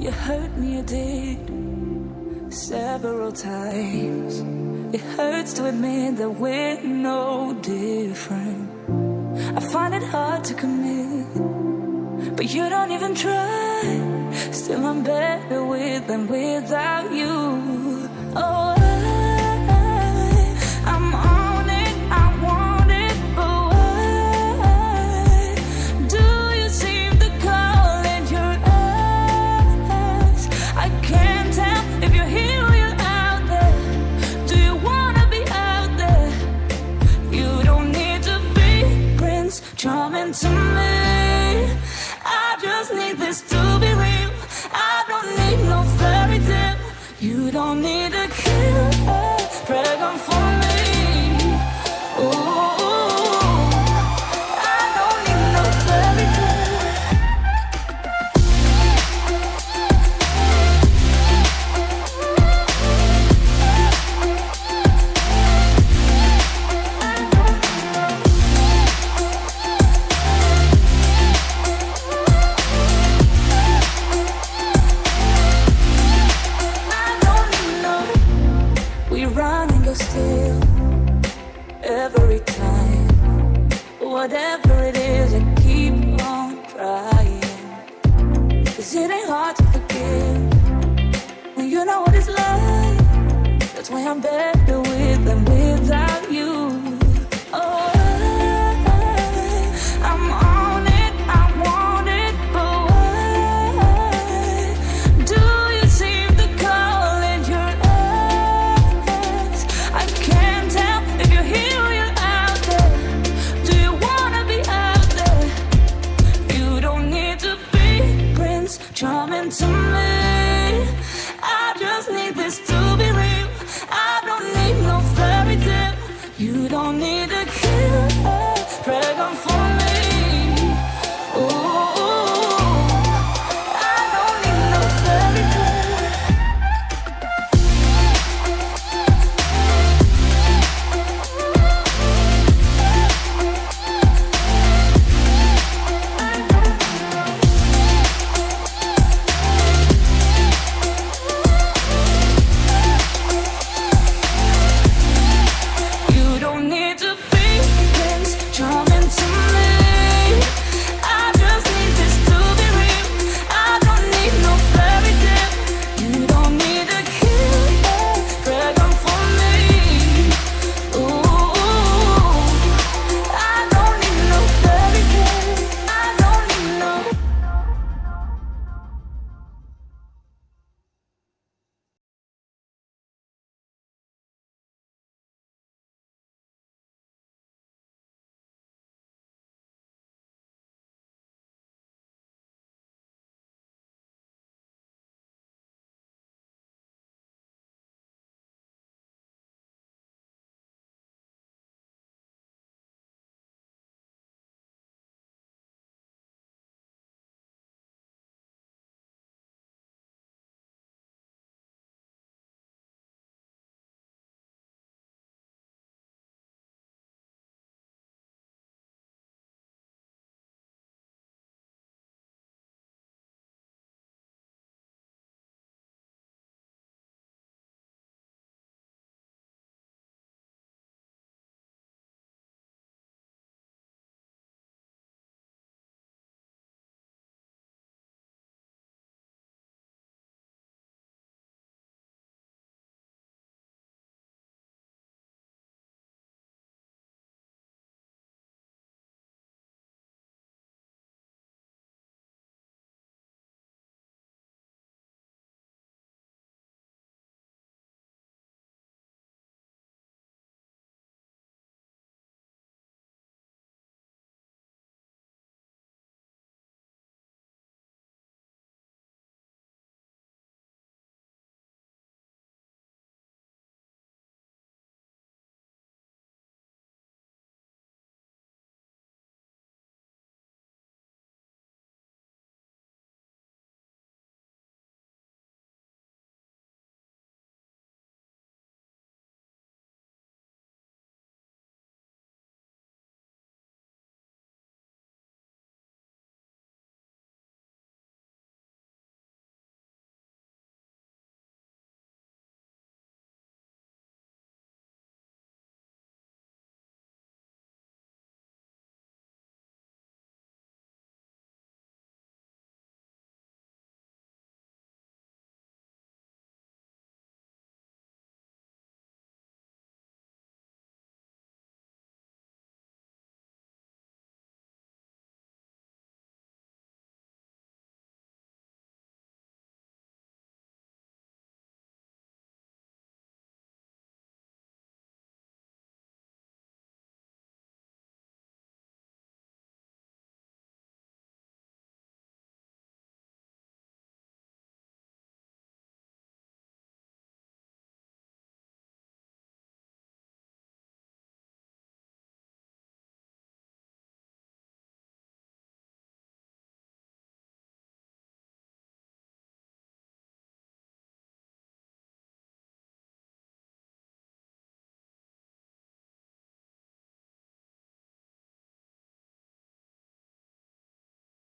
You hurt me, you did, several times. It hurts to admit that we're no different. I find it hard to commit, but you don't even try. Still I'm better with than without you. Oh, I'm on it, I want it, but why do you seem to call in your eyes? I can't tell if you're here or you're out there. Do you wanna be out there? You don't need to be Prince Charming to me. I just need this to be real. I don't need no fairy tale. You don't need a killer pregnant for me. Ooh, I don't need no fairy tale. Still, every time, whatever it is, I keep on trying. 'Cause it ain't hard to forgive when you know what it's like. That's why I'm better with than without you. Oh, I'm on it, I want it, but why do you seem to call in your eyes? I can't tell if you're here or you're out there. Do you wanna be out there? You don't need to be Prince Charming to me. I just need this to be real. I don't need no fairy tale. You don't need a killer pregnant for me.